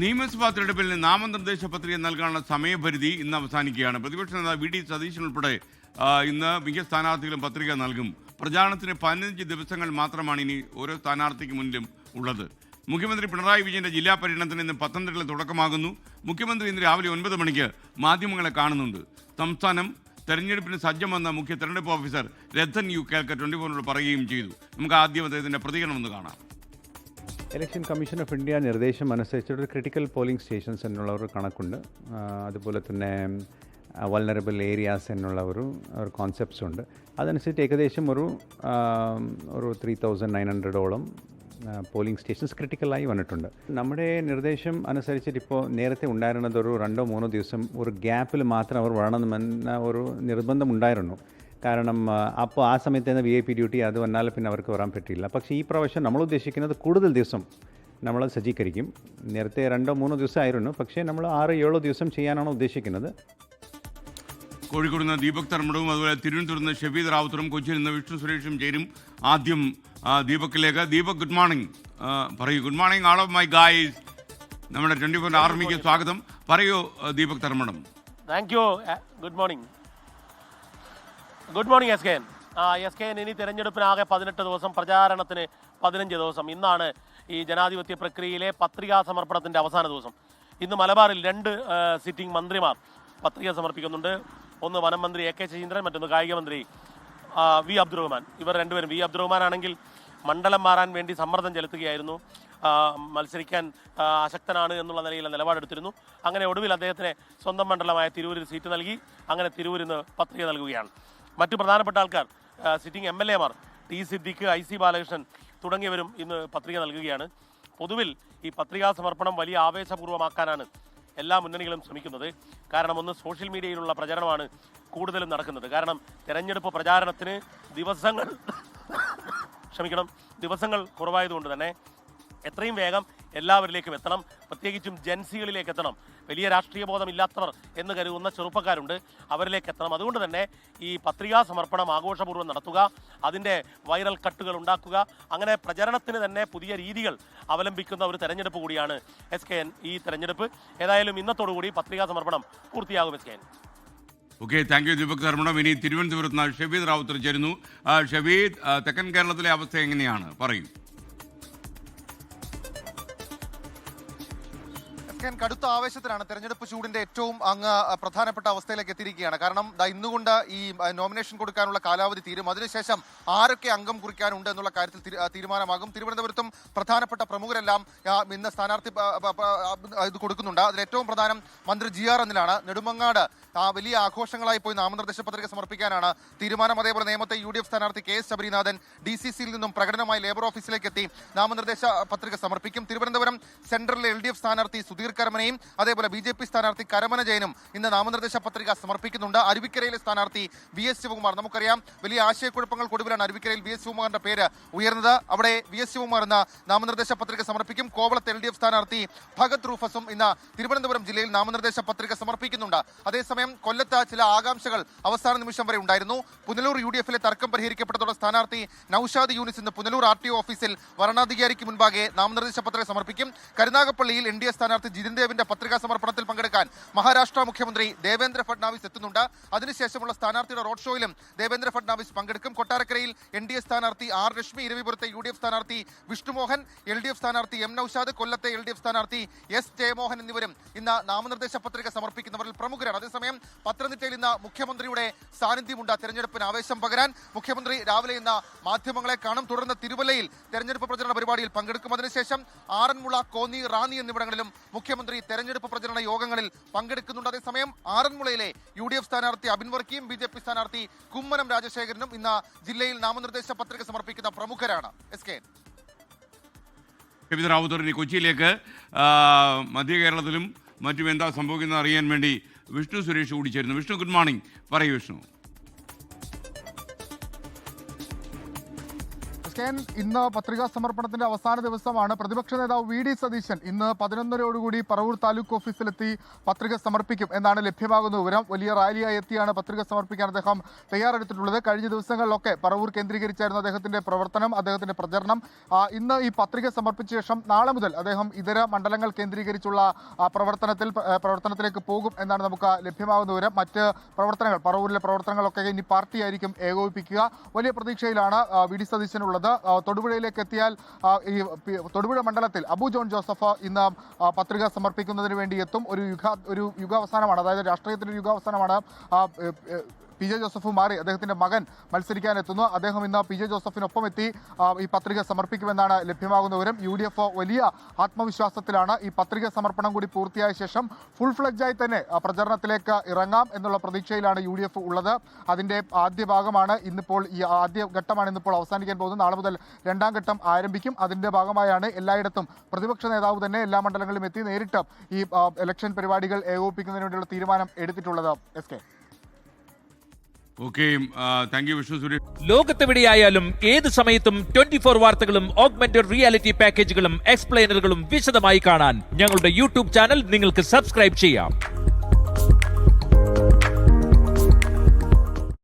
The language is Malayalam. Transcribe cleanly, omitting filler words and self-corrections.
നിയമസഭാ തെരഞ്ഞെടുപ്പിൽ നാമനിർദ്ദേശ പത്രിക നൽകാനുള്ള സമയപരിധി ഇന്ന് അവസാനിക്കുകയാണ്. പ്രതിപക്ഷ നേതാവ് വി ഡി സതീശൻ ഉൾപ്പെടെ ഇന്ന് മിക്ക സ്ഥാനാർത്ഥികളും പത്രിക നൽകും. പ്രചാരണത്തിന് 15 ദിവസങ്ങൾ മാത്രമാണ് ഇനി ഓരോ സ്ഥാനാർത്ഥിക്ക് മുന്നിലും ഉള്ളത്. മുഖ്യമന്ത്രി പിണറായി വിജയന്റെ ജില്ലാ പര്യടനത്തിന് ഇന്ന് പത്തനംതിട്ടയിൽ തുടക്കമാകുന്നു. മുഖ്യമന്ത്രി ഇന്ന് രാവിലെ 9 മണിക്ക് മാധ്യമങ്ങളെ കാണുന്നുണ്ട്. സംസ്ഥാനം തെരഞ്ഞെടുപ്പിന് സജ്ജമെന്ന മുഖ്യ തെരഞ്ഞെടുപ്പ് ഓഫീസർ രത്തൻ യു കേൽക്ക 24 പറയുകയും ചെയ്തു. നമുക്ക് ആദ്യം അദ്ദേഹത്തിന്റെ പ്രതികരണം ഒന്ന് കാണാം. ഇലക്ഷൻ കമ്മീഷൻ ഓഫ് ഇന്ത്യ നിർദ്ദേശം അനുസരിച്ചിട്ട് ക്രിട്ടിക്കൽ പോളിംഗ് സ്റ്റേഷൻസ് എന്നുള്ള ഒരു കണക്കുണ്ട്. അതുപോലെ തന്നെ വൾനറബിൾ ഏരിയാസ് എന്നുള്ള ഒരു കോൺസെപ്റ്റ്സ് ഉണ്ട്. അതനുസരിച്ച് ഏകദേശം ഒരു 3900ഓളം പോളിംഗ് സ്റ്റേഷൻസ് ക്രിട്ടിക്കലായി വന്നിട്ടുണ്ട്. നമ്മുടെ നിർദ്ദേശം അനുസരിച്ചിട്ട് ഇപ്പോൾ നേരത്തെ ഉണ്ടായിരുന്നത് ഒരു 2-3 ദിവസം ഒരു ഗ്യാപ്പിൽ മാത്രം അവർ വരണമെന്ന ഒരു നിർബന്ധം ഉണ്ടായിരുന്നു. കാരണം അപ്പോൾ ആ സമയത്ത് തന്നെ VIP ഡ്യൂട്ടി അത് വന്നാൽ പിന്നെ അവർക്ക് വരാൻ പറ്റില്ല. പക്ഷേ ഈ പ്രാവശ്യം നമ്മൾ ഉദ്ദേശിക്കുന്നത് കൂടുതൽ ദിവസം നമ്മൾ സജ്ജീകരിക്കും. നേരത്തെ 2-3 ദിവസം ആയിരുന്നു, പക്ഷേ നമ്മൾ 6-7 ദിവസം ചെയ്യാനാണ് ഉദ്ദേശിക്കുന്നത്. കോഴിക്കോട് നിന്ന് ദീപക് തർമ്മടവും അതുപോലെ തിരുവനന്തപുരത്ത് നിന്ന് ഷെഫീദ് റാവുത്തറും കൊച്ചിയിൽ നിന്ന് വിഷ്ണു സുരേഷും ചേരും. ആദ്യം ദീപക്കിലേക്ക്. Deepak, good morning. പറയൂ. Good morning all of my guys. നമ്മുടെ 24 ആർമിക്ക് സ്വാഗതം. പറയൂ Deepak Dharmadam. Thank you. Good morning. Good morning SKN. ഇനി തെരഞ്ഞെടുപ്പിനാകെ 18 ദിവസം, പ്രചാരണത്തിന് 15 ദിവസം. ഇന്നാണ് ഈ ജനാധിപത്യ പ്രക്രിയയിലെ പത്രികാ സമർപ്പണത്തിൻ്റെ അവസാന ദിവസം. ഇന്ന് മലബാറിൽ 2 സിറ്റിംഗ് മന്ത്രിമാർ പത്രിക സമർപ്പിക്കുന്നുണ്ട്. ഒന്ന് വനം മന്ത്രി AK ശശീന്ദ്രൻ, മറ്റൊന്ന് കായിക മന്ത്രി വി അബ്ദുറഹ്മാൻ. ഇവർ രണ്ടുപേരും, വി അബ്ദുറഹ്മാൻ ആണെങ്കിൽ മണ്ഡലം മാറാൻ വേണ്ടി സമ്മർദ്ദം ചെലുത്തുകയായിരുന്നു. മത്സരിക്കാൻ അശക്തനാണ് എന്നുള്ള നിലയിൽ നിലപാടെടുത്തിരുന്നു. അങ്ങനെ ഒടുവിൽ അദ്ദേഹത്തിന് സ്വന്തം മണ്ഡലമായ തിരൂരിൽ സീറ്റ് നൽകി. അങ്ങനെ തിരൂരിൽ നിന്ന് പത്രിക നൽകുകയാണ്. മറ്റു പ്രധാനപ്പെട്ട ആൾക്കാർ, sitting MLA Mar T Siddique, IC Balakrishnan തുടങ്ങിയവരും ഇന്ന് പത്രിക നൽകുകയാണ്. പൊതുവിൽ ഈ പത്രികാ സമർപ്പണം വലിയ ആവേശപൂർവ്വമാക്കാനാണ് എല്ലാ മുന്നണികളും ശ്രമിക്കുന്നത്. കാരണം ഒന്ന്, സോഷ്യൽ മീഡിയയിലുള്ള പ്രചരണമാണ് കൂടുതലും നടക്കുന്നത്. കാരണം തെരഞ്ഞെടുപ്പ് പ്രചാരണത്തിന് ദിവസങ്ങൾ കുറവായതുകൊണ്ട് തന്നെ എത്രയും വേഗം എല്ലാവരിലേക്കും എത്തണം. പ്രത്യേകിച്ചും ജൻസികളിലേക്ക് എത്തണം. വലിയ രാഷ്ട്രീയ ബോധമില്ലാത്തവർ എന്ന് കരുതുന്ന ചെറുപ്പക്കാരുണ്ട്, അവരിലേക്ക് എത്തണം. അതുകൊണ്ട് തന്നെ ഈ പത്രികാ സമർപ്പണം ആഘോഷപൂർവ്വം നടത്തുക, അതിൻ്റെ വൈറൽ കട്ടുകൾ ഉണ്ടാക്കുക, അങ്ങനെ പ്രചരണത്തിന് തന്നെ പുതിയ രീതികൾ അവലംബിക്കുന്ന ഒരു തെരഞ്ഞെടുപ്പ് കൂടിയാണ് SKN ഈ തെരഞ്ഞെടുപ്പ്. ഏതായാലും ഇന്നത്തോടുകൂടി പത്രികാ സമർപ്പണം പൂർത്തിയാകും SKN. Okay, thank you Deepak Dharmadam. ഇനി തിരുവനന്തപുരത്ത് നിന്ന് ഷെഫീദ് റാവുത്തർ ചേരുന്നു. ഷെഫീദ്, തെക്കൻ കേരളത്തിലെ അവസ്ഥ എങ്ങനെയാണ്? പറയൂ. കടുത്ത ആവേശത്തിലാണ്. തെരഞ്ഞെടുപ്പ് ചൂടിന്റെ ഏറ്റവും പ്രധാനപ്പെട്ട അവസ്ഥയിലേക്ക് എത്തിയിരിക്കുകയാണ്. കാരണം ഇന്നുകൊണ്ട് ഈ നോമിനേഷൻ കൊടുക്കാനുള്ള കാലാവധി തീരും. അതിനുശേഷം ആരൊക്കെ അംഗം കുറിക്കാനുണ്ട് എന്നുള്ള കാര്യത്തിൽ തീരുമാനമാകും. തിരുവനന്തപുരത്തും പ്രധാനപ്പെട്ട പ്രമുഖരെല്ലാം ഇന്ന് സ്ഥാനാർത്ഥി ഇത് കൊടുക്കുന്നുണ്ട്. അതിൽ ഏറ്റവും പ്രധാനം മന്ത്രി GR അനിലാണ്. നെടുമങ്ങാട് വലിയ ആഘോഷങ്ങളായി പോയി നാമനിർദ്ദേശ പത്രിക സമർപ്പിക്കാനാണ് തീരുമാനം. അതേപോലെ നേമത്തെ UDF സ്ഥാനാർത്ഥി KS ശബരിനാഥൻ DCCയിൽ നിന്നും പ്രകടനമായി ലേബർ ഓഫീസിലേക്ക് എത്തി നാമനിർദ്ദേശ പത്രിക സമർപ്പിക്കും. തിരുവനന്തപുരം സെൻട്രലിലെ LDF സ്ഥാനാർത്ഥി സുധീർ കരമനയും അതേപോലെ BJP സ്ഥാനാർത്ഥി കരമന ജയനും ഇന്ന് നാമനിർദ്ദേശ പത്രിക സമർപ്പിക്കുന്നുണ്ട്. അരുവിക്കരയിലെ സ്ഥാനാർത്ഥി VS ശിവകുമാർ, നമുക്കറിയാം വലിയ ആശയക്കുഴപ്പങ്ങൾക്കൊടുവിലാണ് അരുവിക്കരയിൽ VS ശിവകുമാറിന്റെ പേര് ഉയർന്നത്. അവിടെ VS ശിവകുമാർ ഇന്ന് നാമനിർദ്ദേശ പത്രിക സമർപ്പിക്കും. കോവളത്ത് LDF സ്ഥാനാർത്ഥി ഭഗത് റൂഫസും ഇന്ന് തിരുവനന്തപുരം ജില്ലയിൽ നാമനിർദ്ദേശ പത്രിക സമർപ്പിക്കുന്നുണ്ട്. അതേസമയം കൊല്ലത്ത് ചില ആകാംക്ഷകൾ അവസാന നിമിഷം വരെ ഉണ്ടായിരുന്നു. പുനലൂർ UDFലെ തർക്കം പരിഹരിക്കപ്പെട്ടതോടെ സ്ഥാനാർത്ഥി നൌഷാദ് യൂനിസ് ഇന്ന് പുനലൂർ RTO ഓഫീസിൽ വരണാധികാരിക്ക് മുൻപാകെ നാമനിർദ്ദേശ പത്രിക സമർപ്പിക്കും. കരുനാഗപ്പള്ളിയിൽ NDA സ്ഥാനാർത്ഥി ജിതിൻ ദേവിന്റെ പത്രികാ സമർപ്പണത്തിൽ പങ്കെടുക്കാൻ മഹാരാഷ്ട്ര മുഖ്യമന്ത്രി ദേവേന്ദ്ര ഫഡ്നാവിസ് എത്തുന്നുണ്ട്. അതിനുശേഷമുള്ള സ്ഥാനാർത്ഥിയുടെ റോഡ് ഷോയിലും ദേവേന്ദ്ര ഫഡ്നാവിസ് പങ്കെടുക്കും. കൊട്ടാരക്കരയിൽ NDA സ്ഥാനാർത്ഥി R രശ്മി, ഇരവിപുരത്തെ UDF സ്ഥാനാർത്ഥി വിഷ്ണുമോഹൻ, LDF സ്ഥാനാർത്ഥി M നൌഷാദ്, കൊല്ലത്തെ LDF സ്ഥാനാർത്ഥി S ജയമോഹൻ എന്നിവരും ഇന്ന് നാമനിർദ്ദേശ പത്രിക സമർപ്പിക്കുന്നവരിൽ പ്രമുഖരാണ്. അതേസമയം പത്തനംതിട്ടയിൽ ഇന്ന് മുഖ്യമന്ത്രിയുടെ സാന്നിധ്യമുണ്ട് തെരഞ്ഞെടുപ്പിന് ആവേശം പകരാൻ. മുഖ്യമന്ത്രി രാവിലെ ഇന്ന് മാധ്യമങ്ങളെ കാണും. തുടർന്ന് തിരുവല്ലയിൽ തെരഞ്ഞെടുപ്പ് പ്രചരണ പരിപാടിയിൽ പങ്കെടുക്കും. അതിനുശേഷം ആറന്മുള, കോന്നി, റാന്നി എന്നിവിടങ്ങളിലും മുഖ്യമന്ത്രി തെരഞ്ഞെടുപ്പ് പ്രചരണ യോഗങ്ങളിൽ പങ്കെടുക്കുന്നുണ്ട്. അതേസമയം ആറന്മുളയിലെ UDF സ്ഥാനാർത്ഥി അബിൻ വർക്കിയും BJP സ്ഥാനാർത്ഥി കുമ്മനം രാജശേഖരനും ഇന്ന് ജില്ലയിൽ നാമനിർദ്ദേശ പത്രിക സമർപ്പിക്കുന്ന പ്രമുഖരാണ്. SKN. ഷെഫീദ് റാവുത്തർ. ഇനി കൊച്ചിയിലേക്ക്. മധ്യ കേരളത്തിലും മറ്റും എന്താ സംഭവിക്കുന്നത് അറിയാൻ വേണ്ടി വിഷ്ണു സുരേഷ് കൂടി ചേരുന്നു. Vishnu, good morning. പറയൂ വിഷ്ണു. SKN ഇന്ന് പത്രികാ സമർപ്പണത്തിന്റെ അവസാന ദിവസമാണ്. പ്രതിപക്ഷ നേതാവ് വി ഡി സതീശൻ ഇന്ന് 11:30 പറവൂർ താലൂക്ക് ഓഫീസിലെത്തി പത്രിക സമർപ്പിക്കും എന്നാണ് ലഭ്യമാകുന്ന വിവരം. വലിയ റാലിയായി എത്തിയാണ് പത്രിക സമർപ്പിക്കാൻ അദ്ദേഹം തയ്യാറെടുത്തിട്ടുള്ളത്. കഴിഞ്ഞ ദിവസങ്ങളിലൊക്കെ പറവൂർ കേന്ദ്രീകരിച്ചായിരുന്നു അദ്ദേഹത്തിന്റെ പ്രവർത്തനം, അദ്ദേഹത്തിന്റെ പ്രചരണം. ഇന്ന് ഈ പത്രിക സമർപ്പിച്ച ശേഷം നാളെ മുതൽ അദ്ദേഹം ഇതര മണ്ഡലങ്ങൾ കേന്ദ്രീകരിച്ചുള്ള പ്രവർത്തനത്തിലേക്ക് പോകും എന്നാണ് നമുക്ക് ലഭ്യമാകുന്ന വിവരം. മറ്റ് പ്രവർത്തനങ്ങൾ, പറവൂരിലെ പ്രവർത്തനങ്ങളൊക്കെ ഇനി പാർട്ടിയായിരിക്കും ഏകോപിപ്പിക്കുക. വലിയ പ്രതീക്ഷയിലാണ് വി ഡി സതീശനുള്ളത്. തൊടുപുഴയിലേക്ക് എത്തിയാൽ ഈ തൊടുപുഴ മണ്ഡലത്തിൽ അബു ജോൺ ജോസഫ് ഇന്ന് പത്രിക സമർപ്പിക്കുന്നതിന് വേണ്ടി എത്തും. ഒരു യുഗാവസാനമാണ്, അതായത് രാഷ്ട്രീയത്തിന്റെ യുഗാവസാനമാണ്. പി ജെ ജോസഫ് മാറി അദ്ദേഹത്തിന്റെ മകൻ മത്സരിക്കാനെത്തുന്നു. അദ്ദേഹം ഇന്ന് പി ജെ ജോസഫിനൊപ്പം എത്തി ഈ പത്രിക സമർപ്പിക്കുമെന്നാണ് ലഭ്യമാകുന്ന വിവരം. UDF വലിയ ആത്മവിശ്വാസത്തിലാണ്. ഈ പത്രിക സമർപ്പണം കൂടി പൂർത്തിയായ ശേഷം ഫുൾ ഫ്ലെഡ്ജായി തന്നെ പ്രചരണത്തിലേക്ക് ഇറങ്ങാം എന്നുള്ള പ്രതീക്ഷയിലാണ് UDF ഉള്ളത്. അതിന്റെ ആദ്യ ഭാഗമാണ് ഇന്നിപ്പോൾ, ഈ ആദ്യ ഘട്ടമാണ് ഇന്നിപ്പോൾ അവസാനിക്കാൻ പോകുന്നത്. നാളെ മുതൽ രണ്ടാം ഘട്ടം ആരംഭിക്കും. അതിന്റെ ഭാഗമായാണ് എല്ലായിടത്തും പ്രതിപക്ഷ നേതാവ് തന്നെ എല്ലാ മണ്ഡലങ്ങളിലും എത്തി നേരിട്ട് ഈ ഇലക്ഷൻ പരിപാടികൾ ഏകോപിപ്പിക്കുന്നതിന് വേണ്ടിയുള്ള തീരുമാനം എടുത്തിട്ടുള്ളത്. SK. Okay, thank you Vishnu Suresh. ലോകത്തെവിടെയായാലും ഏത് സമയത്തും 24 വാർത്തകളും ഓഗ്മെന്റഡ് റിയാലിറ്റി പാക്കേജുകളും എക്സ്പ്ലെയിനറുകളും വിശദമായി കാണാൻ ഞങ്ങളുടെ യൂട്യൂബ് ചാനൽ നിങ്ങൾക്ക് സബ്സ്ക്രൈബ് ചെയ്യാം.